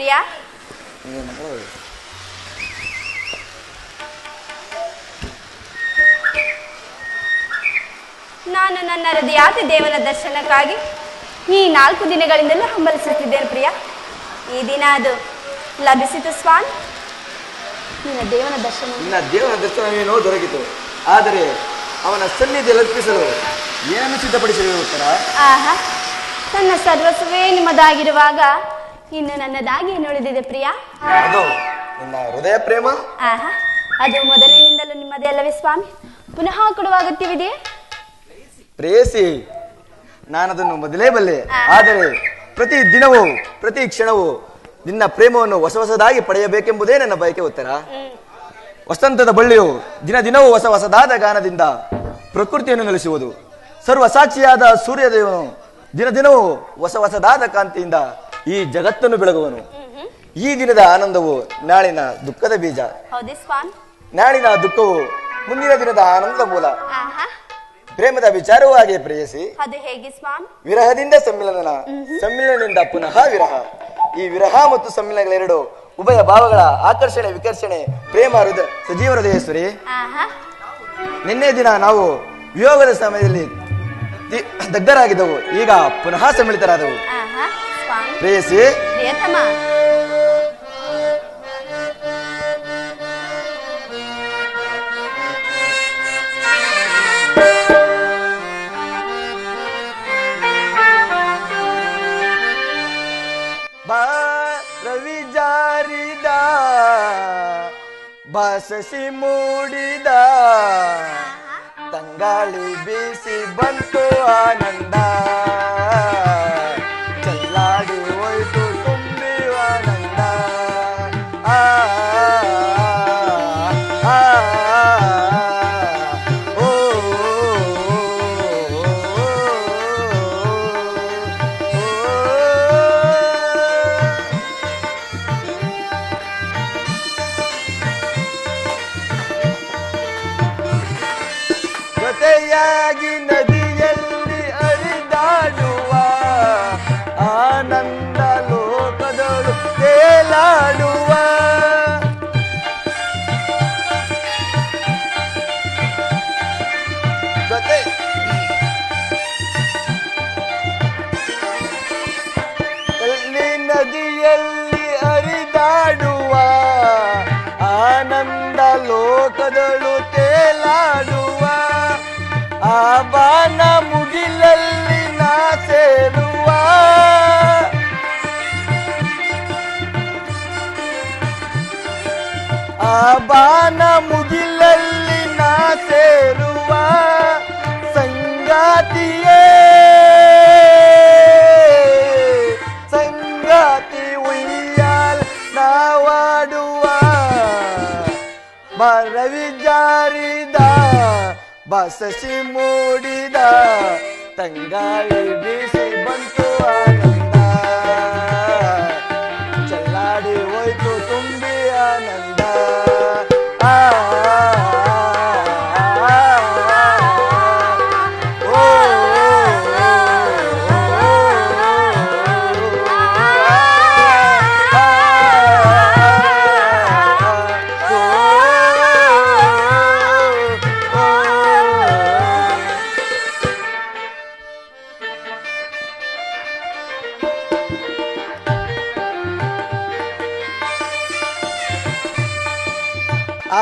ಪ್ರಿಯ? ನಾನು ನನ್ನ ಹೃದಯಾತಿ ದೇವನ ದರ್ಶನಕ್ಕಾಗಿ ಈ 4 ದಿನಗಳಿಂದಲೂ ಹಂಬಲಿಸುತ್ತಿದ್ದೇನೆ ಪ್ರಿಯ. ಈ ದಿನ ಅದು ಲಭಿಸಿತು ಸ್ವಾಮಿ. ನಿನ್ನ ದೇವನ ದರ್ಶನವೇನೋ ದೊರಕಿತು. ಆದರೆ ಅವನ ಸನ್ನಿಧಿ ಅರ್ಪಿಸಲು ಏನನ್ನು ಸಿದ್ಧಪಡಿಸಿರುವ ಉತ್ತರ? ಆಹಾ, ನನ್ನ ಸರ್ವಸ್ವವೇ ನಿಮ್ಮದಾಗಿರುವಾಗ ಇನ್ನು ನನ್ನದಾಗಿ ಏನು ಉಳಿದಿದೆ ಪ್ರಿಯ? ಅದು ನಿನ್ನ ಹೃದಯ ಪ್ರೇಮ. ಆಹಾ, ಅದು ಮೊದಲಿನಿಂದಲೂ ನಿಮ್ಮದೇ ಅಲ್ಲವೇ ಸ್ವಾಮಿ? ಪುನಃ ಕೊಡುವ ಅಗತ್ಯವಿದೆಯೇ? ಪ್ರೇಯಸಿ, ನಾನದನ್ನು ಮೊದಲೇ ಬಲ್ಲೆ. ಆದರೆ ಪ್ರತಿ ದಿನವೂ ಪ್ರತಿ ಕ್ಷಣವೂ ನಿನ್ನ ಪ್ರೇಮವನ್ನು ಹೊಸದಾಗಿ ಪಡೆಯಬೇಕೆಂಬುದೇ ನನ್ನ ಬಯಕೆ ಉತ್ತರ. ವಸಂತದ ಬಳ್ಳಿಯು ದಿನದಿನವೂ ಹೊಸದಾದ ಗಾನದಿಂದ ಪ್ರಕೃತಿಯನ್ನು ನೆಲೆಸುವುದು. ಸರ್ವಸಾಕ್ಷಿಯಾದ ಸೂರ್ಯದೇವನು ದಿನದಿನವೂ ಹೊಸದಾದ ಕಾಂತಿಯಿಂದ ಈ ಜಗತ್ತನ್ನು ಬೆಳಗುವನು. ಈ ದಿನದ ಆನಂದವು ನಾಳಿನ ದುಃಖದ ಬೀಜ. ನಾಳಿನ ದುಃಖವು ಮುಂದಿನ ದಿನದ ಆನಂದದ ಮೂಲ. ಪ್ರೇಮದ ವಿಚಾರವೂ ಹಾಗೆ ಪ್ರೇಯಸಿ. ಅದು ಹೇಗೆ ಸ್ವಾಮಿ? ವಿರಹದಿಂದ ಸಮ್ಮಿಲನ, ಸಮ್ಮಿಲನದಿಂದ ಪುನಃ ವಿರಹ. ಈ ವಿರಹ ಮತ್ತು ಸಮ್ಮಿಲನಗಳೆರಡು ಉಭಯ ಭಾವಗಳ ಆಕರ್ಷಣೆ ವಿಕರ್ಷಣೆ ಪ್ರೇಮ ಸಜೀವ ಹೃದಯೇಶ್ವರಿ. ನಿನ್ನೆ ದಿನ ನಾವು ವಿಯೋಗದ ಸಮಯದಲ್ಲಿ ದಗ್ಧರಾಗಿದ್ದವು, ಈಗ ಪುನಃ ಸಮ್ಮಿಳಿತರಾದವು. ಪ್ರೇಯಸಿ, ರವಿ ಜಾರಿದ ಬಾಸಸಿ ಮೂಡಿದ ತಂಗಾಳಿ ಬೀಸಿ ಬಂತು ಆನಂದ, ಚೆಲ್ಲಾಡಿ ಹೋಯ್ತು ತುಂಬಿ ಆನಂದ. ಜೊತೆಯಾಗಿ ನದಿಯಲ್ಲಿ ಹರಿದಾಡುವ ಆನಂದ ಲೋಕದಳು ತೇಲಾಡುವ. ನದಿಯಲ್ಲಿ ಹರಿದಾಡುವ ಆನಂದ ಲೋಕದಳು ತೇಲಾಡುವ. ಆ ಬಾನ ಮುಗಿಲಲ್ಲಿ ನಾ ಸೇರುವ, ಆ ಬಾನ ಮುಗಿಲಲ್ಲಿ ನಾ ಸೇರುವ ಸಂಗಾತಿಯೇ, ಸಂಗಾತಿ ಉಯ್ಯಾಲ್ ನಾವಾಡುವ. ರವಿ ಜಾರಿದ ಬಾಸಸಿ ಮೂಡಿದ ತಂಗಾಳಿ ಬೀಸಿ ಬಂತು ಆನಂದ, ಚೆಲ್ಲಾಡಿ ಹೋಯ್ತು ತುಂಬಿ ಆನಂದ.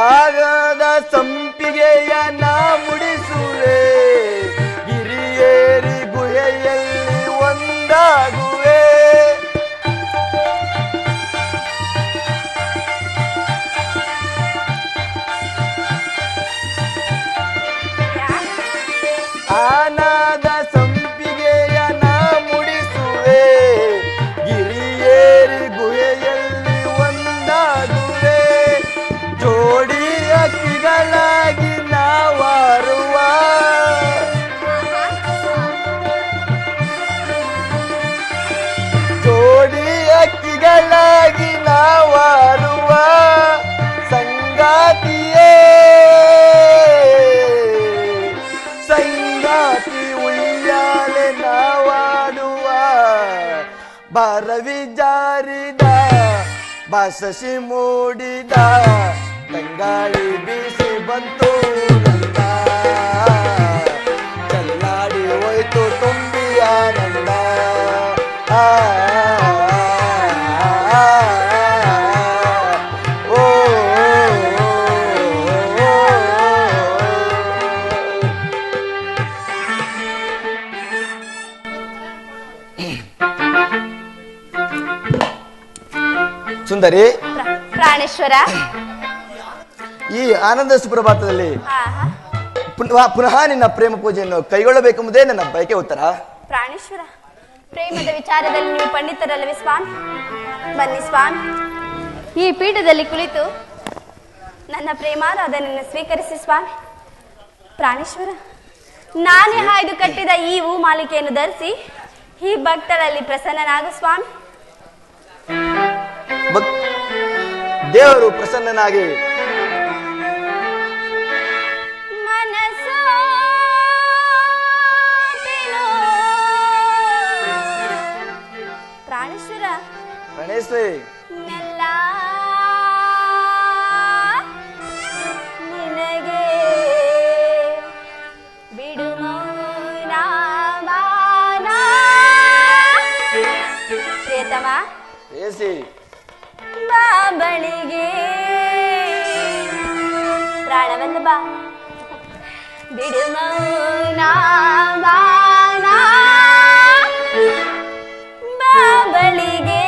ಆಗದ ಸಂಪಿಗೆಯ ನಾ ಮುಡಿಸುವೆ, ಗಿರಿಯೇರಿ ಗುಹೆಯಲ್ಲಿ ಒಂದಾಗುವೆ. ಆನಾದ ಸಂಪಿಗೆಯ ನಾ ಮುಡಿಸುವೆ, ಗಿರಿಯೇರಿ ಗುಹೆಯಲ್ಲಿ ಒಂದಾಗುವೆ. ಜೋಡಿ ಅಕ್ಕಿಗಳಾಗಿ ನಾವಾರುವ, ಜೋಡಿ ಅಕ್ಕಿಗಳಾಗಿ ನಾವಾರುವ ಸಂಗಾತಿಯೇ, ಸಂಗಾತಿ ಉಯ್ಯಾಲೆ ನಾವಾಡುವ. ರವಿ ಜಾರಿದ ಶಶಿ ಮೂಡಿದ ತಂಗಾಳಿ ಬೀಸಿ ಬಂತು ನಂದ ಚಲ್ಲಾಡಿ ಹೋಯ್ತು ತುಂಬಿ ಆನಂದ ಆ ಸುಂದರಿ ಪ್ರಾಣೇಶ್ವರ, ಈ ಆನಂದ ಸುಪ್ರಭಾತದಲ್ಲಿ ಆಹಾ. ಪುನಃ ನಿನ್ನ ಪ್ರೇಮ ಪೂಜೆಯನ್ನು ಕೈಗೊಳ್ಳಬೇಕೆಂಬುದೇ ನನ್ನ ಬಯಕೆ. ಉತ್ತರ ಪ್ರಾಣೇಶ್ವರ, ಪ್ರೇಮದ ವಿಚಾರದಲ್ಲಿ ನೀವು ಪಂಡಿತರಲ್ಲವೇ ಸ್ವಾಮಿ? ಬನ್ನಿ ಸ್ವಾಮಿ, ಈ ಪೀಠದಲ್ಲಿ ಕುಳಿತು ನನ್ನ ಪ್ರೇಮಾರಾಧನೆಯನ್ನು ಸ್ವೀಕರಿಸಿ ಸ್ವಾಮಿ. ಪ್ರಾಣೇಶ್ವರ, ನಾನೇ ಹಾಯ್ದು ಕಟ್ಟಿದ ಈ ಹೂ ಮಾಲಿಕೆಯನ್ನು ಧರಿಸಿ ಈ ಭಕ್ತರಲ್ಲಿ ಪ್ರಸನ್ನನಾಗು ಸ್ವಾಮಿ. ದೇವರು ಪ್ರಸನ್ನನಾಗಿ ಪ್ರಾಣೇಶ್ವರ, ಪ್ರಾಣೇಶ್ವರಿ ನೆಲ್ಲ ನಿನಗೆ ಬಿಡುಮೌನ ಮಾನ. ಪ್ರಿಯತಮ ಪ್ರೇಯಸಿ ಬಳಿಗೆ ಪ್ರಾಣವಲ್ಲಭ ಬಿಡುಮೌನ ಮಾನ ಬಳಿಗೆ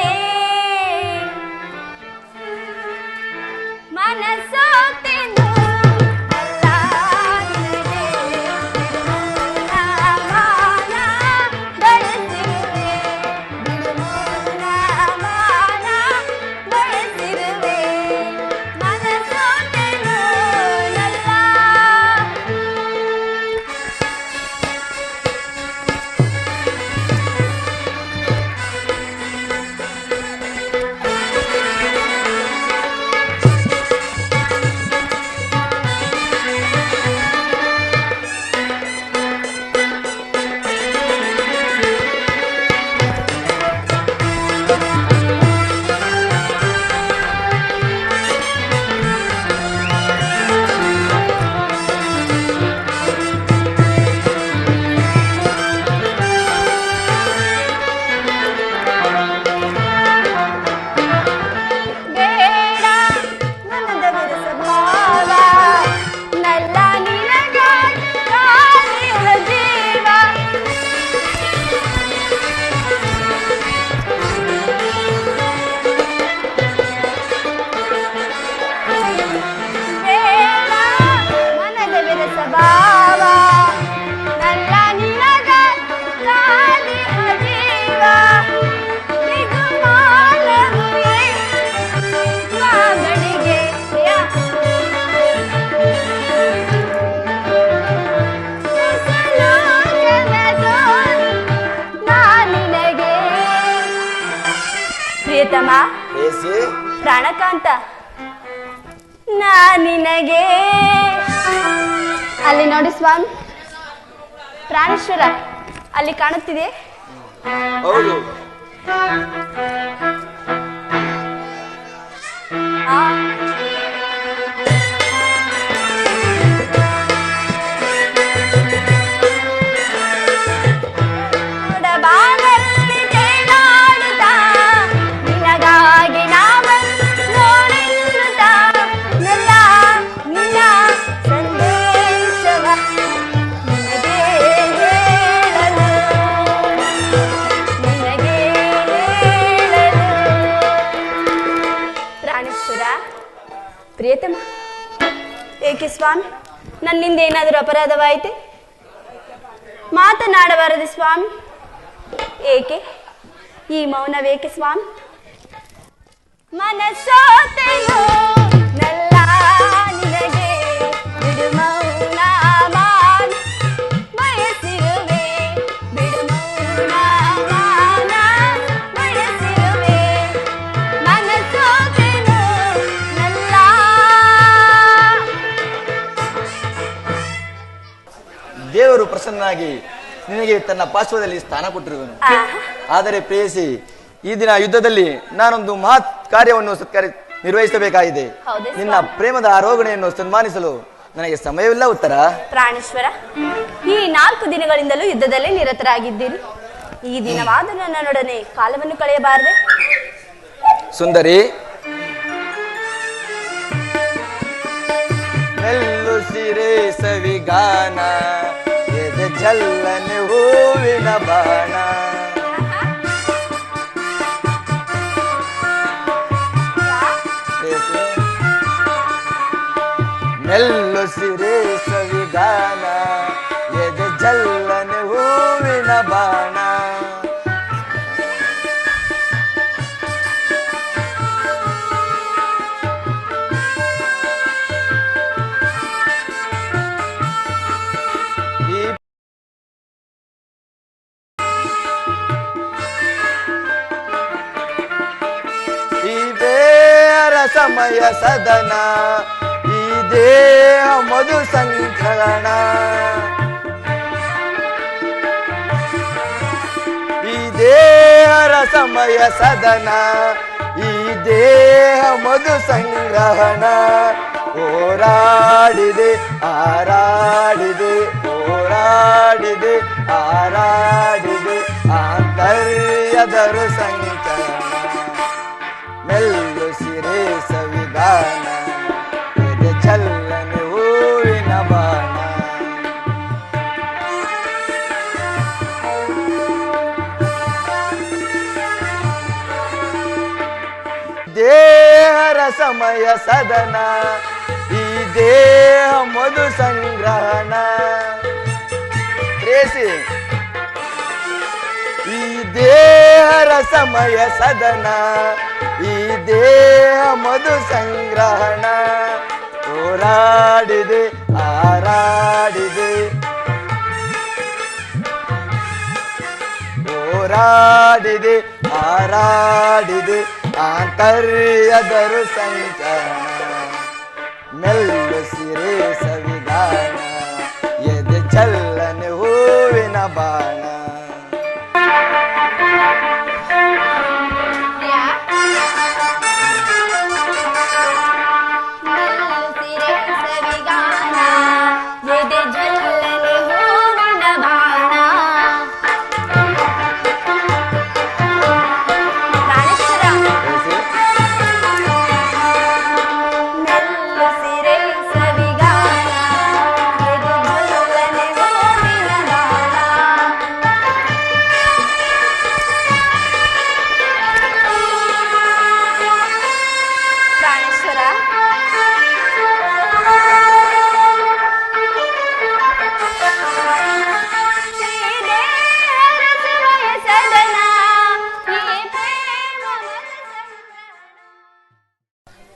ಮನಸ್ಸೋತೆಂದು ಅಲ್ಲ ನಿನಗೆ ಬಿಡುಮೌನ ಮಾನ ಬಳಸಿರುವೆ. ಬಿಡುಮೌನ ಮಾನ ಬಳಸಿರುವೆ. ಮನಸ್ಸೋತೆಂದು ಅಲ್ಲ. ಬೇಡ ನನ್ನದ ವಿರಸಭಾವ, ನಲ್ಲ ನಿನಗಾಗಿರುವ ಜೀವ. ಬೇಡ ಮನದ ವಿರಸಭಾವ, ನಲ್ಲ ನಿನಗಾಗಿರುವ ಜೀವ. ಬಿಗುಮಾನವುಯೇ ಮಗಳಿಗೆ ಪ್ರಿಯ. ಕುಸಲೋಕನದು ನಾನಿನಗೆ. ಪ್ರಿಯತಮ, ಪ್ರೇಯಸಿ ಪ್ರಾಣಕಾಂತ, ನಾನಿನಗೆ. ಅಲ್ಲಿ ನೋಡಿ ಸ್ವಾಮಿ, ಪ್ರಾಣೇಶ್ವರ ಅಲ್ಲಿ ಕಾಣುತ್ತಿದೆ. ಹೌದು ಆ ಬಾನಲ್ಲಿ ತೇಲಾಡುತ್ತಾ ನಿನಗಾಗಿ ನಾವನ್ನುತ್ತಾ ನೆಲ್ಲ ನಿನ್ನ ಸಂದೇಶವ ನಿನಗೆ ಹೇಳಲು. ಪ್ರಾಣೇಶ್ವರ, ಪ್ರಿಯತಮ, ಏಕೆ ಸ್ವಾಮಿ, ನನ್ನಿಂದ ಏನಾದರೂ ಅಪರಾಧವಾಯಿತೆ? ಮಾತನಾಡಬಾರದು ಸ್ವಾಮಿ. ಏಕೆ ಈ ಮೌನವೇಕೆ ಸ್ವಾಮಿ? ಮನಸ್ಸೋತೆಯೋ ನಲ್ಲ ನಿನಗೆ ಬಿಡುಮೌನ ಮಾನ ಬಯಸಿರುವೆ. ಬಿಡುಮೌನ ಮಾನ ಬಯಸಿರುವೆ. ಮನಸ್ಸೋತೆಯೋ ನಲ್ಲ. ದೇವರು ಪ್ರಸನ್ನನಾಗಿ ನಿನಗೆ ತನ್ನ ಪಾರ್ಶ್ವದಲ್ಲಿ ಸ್ಥಾನ ಕೊಟ್ಟಿರುವನು. ಆದರೆ ಪ್ರೇಯಸಿ, ಈ ದಿನ ಯುದ್ಧದಲ್ಲಿ ನಾನೊಂದು ಕಾರ್ಯವನ್ನು ನಿರ್ವಹಿಸಬೇಕಾಗಿದೆ. ಹೌದೇ ನಿನ್ನ ಪ್ರೇಮದ ಆರೋಗಣೆಯನ್ನು ಸನ್ಮಾನಿಸಲು ನನಗೆ ಸಮಯವಿಲ್ಲ ಉತ್ತರ. ಪ್ರಾಣೇಶ್ವರ, ಈ 4 ದಿನಗಳಿಂದಲೂ ಯುದ್ಧದಲ್ಲೇ ನಿರತರಾಗಿದ್ದೀರಿ. ಈ ದಿನವಾದ ನನ್ನೊಡನೆ ಕಾಲವನ್ನು ಕಳೆಯಬಾರದೆ? ಸುಂದರಿ, ಮೆಲ್ಲು ಸಿರೆ ಸವಿಗಾನ, ಎದೆ ಜಲ್ಲನೆ ಹೂವಿನ ಬಾಣ. ಮೆಲ್ಲು ಸಿರೆ ಸವಿಗಾನ, ಎದೆ ಜಲ್ಲನೆ ಹೂವಿನ ಬಾಣ. ಸಮಯ ಸದನ, ಈ ದೇಹ ಮಧು ಸಂಕಲನ. ಈ ದೇಹರ ಸಮಯ ಸದನ, ಈ ದೇಹ ಮಧು ಸಂಗ್ರಹಣ. ಹೋರಾಡಿದೆ ಆರಾಡಿದೆ, ಹೋರಾಡಿದೆ ಆರಾಡಿದೆ, ಆಂತರ್ಯದರು ಸಂಚಲನ. ಮೆಲ್ಲು ಸಿರೆ ಸವಿಗಾನ, ಎದೆ ಚಲ್ಲನೆ ಹೂವಿನ ಬಾಣ. ದೇಹರ ಸಮಯ ಸದನ, ಈ ದೇಹ ಮಧು ಸಂಗ್ರಹಣ. ಪ್ರೇಸಿ, ಈ ದೇಹರ ಸಮಯ ಸದನ, ಈ ದೇಹ ಮಧು ಸಂಗ್ರಹಣ. ಹೋರಾಡಿದೆ ಆರಾಡಿದೆ, ಹೋರಾಡಿದೆ ಆರಾಡಿದೆ, ಆಂತರ್ಯದರು ಸಂಚಲನ. ಮೆಲ್ಲು ಸಿರೆ ಸವಿಗಾನ, ಎದೆ ಚಲ್ಲನೆ ಹೂವಿನ ಬಾಣ.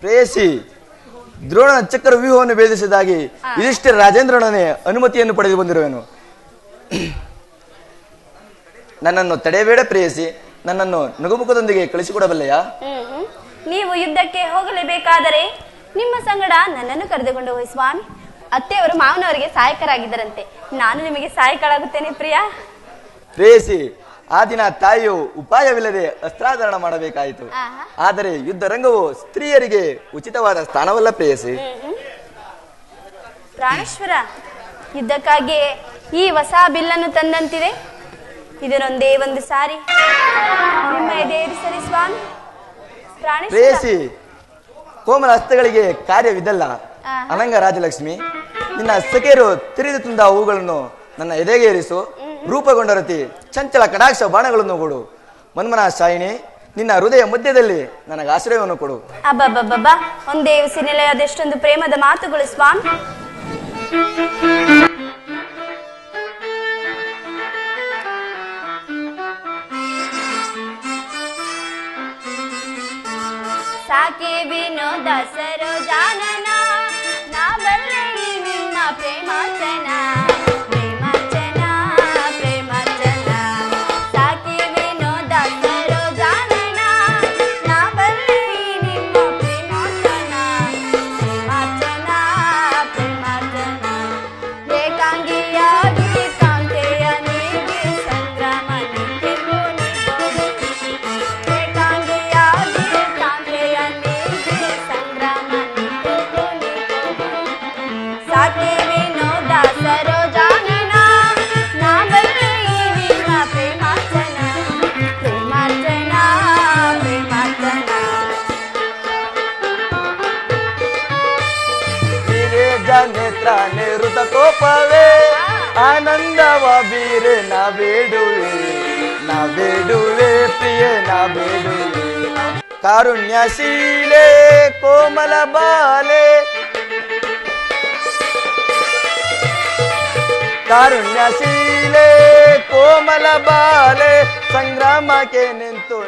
ಪ್ರೇಯಸಿ, ದ್ರೋಣನ ಚಕ್ರ ವ್ಯೂಹವನ್ನು ಭೇದಿಸಿದಾಗಿ ಯುಧಿಷ್ಠಿರ ರಾಜೇಂದ್ರನೊಡನೆ ಅನುಮತಿಯನ್ನು ಪಡೆದು ಬಂದಿರುವೆನು. ನನ್ನನ್ನು ತಡೆಯಬೇಡ ಪ್ರೇಯಸಿ, ನನ್ನನ್ನು ನಗುಮುಖದೊಂದಿಗೆ ಕಳಿಸಿಕೊಡಬಲ್ಲೆಯಾ? ನೀವು ಯುದ್ಧಕ್ಕೆ ಹೋಗಲೇಬೇಕಾದರೆ ನಿಮ್ಮ ಸಂಗಡ ನನ್ನನ್ನು ಕರೆದುಕೊಂಡು ಹೋಗಿ ಸ್ವಾಮಿ. ಅತ್ತೆಯವರು ಮಾವನವರಿಗೆ ಸಹಾಯಕರಾಗಿದ್ದರಂತೆ, ನಾನು ನಿಮಗೆ ಸಹಾಯಕರಾಗುತ್ತೇನೆ ಪ್ರಿಯ. ಪ್ರೇಯಸಿ, ಆ ದಿನ ತಾಯಿಯು ಉಪಾಯವಿಲ್ಲದೆ ಅಸ್ತ್ರಾಧಾರಣ ಮಾಡಬೇಕಾಯಿತು. ಆದರೆ ಯುದ್ಧ ರಂಗವು ಸ್ತ್ರೀಯರಿಗೆ ಉಚಿತವಾದ ಸ್ಥಾನವಲ್ಲ ಪ್ರೇಯಸಿ. ಪ್ರಾಣೇಶ್ವರ, ಯುದ್ಧಕ್ಕಾಗಿ ಈ ಹೊಸ ಬಿಲ್ಲನ್ನು ತಂದಂತಿದೆ. ಇದನ್ನೊಂದೇ ಒಂದು ಸಾರಿ ನಿಮ್ಮ ಎದೆಯೇರಿಸಲಿ ಸ್ವಾಮಿ. ಪ್ರೇಯಸಿ, ಕೋಮಲ ಹಸ್ತಗಳಿಗೆ ಕಾರ್ಯವಿದಲ್ಲ. ಅನಂಗ ರಾಜಲಕ್ಷ್ಮಿ, ನಿನ್ನ ಸಖಿಯರು ತಿರಿದು ತುಂದ ಹೂಗಳನ್ನು ನನ್ನ ಎದೆಗೆ ಏರಿಸು. ರೂಪಗೊಂಡ ರತಿ ಚಂಚಲ ಕಟಾಕ್ಷ ಬಾಣಗಳನ್ನು ಕೊಡು. ಮನ್ಮನ ಶಾಯಿನಿ, ನಿನ್ನ ಹೃದಯ ಮಧ್ಯದಲ್ಲಿ ನನಗೆ ಆಶ್ರಯವನ್ನು ಕೊಡು. ಅಬ್ಬಬ್ಬಬ್ಬ, ಒಂದೇ ಉಸಿರಿನಲ್ಲಿ ಅದೆಷ್ಟೊಂದು ಪ್ರೇಮದ ಮಾತುಗಳು ಸ್ವಾಮಿ. ಸಾಕೆ ವಿನೋದ ಸರೋಜಾನನ, ನಾ ಬಲ್ಲೆ ನಿಮ್ಮ ಪ್ರೇಮಾಚನ. ಮಾತ್ರ ನಿವೃತ್ತ ಕೋಪವೇ ಆನಂದವ ಬೀರೆ ನಾ ಬೇಡುವೆ ಪ್ರಿಯೆ ನಾ ಬೇಡುವೆ ಕಾರುಣ್ಯಶೀಲೆ ಕೋಮಲ ಬಾಲೆ ಕಾರುಣ್ಯಶೀಲೆ ಕೋಮಲ ಬಾಲೆ ಸಂಗ್ರಾಮಕ್ಕೆ ನಿಂತು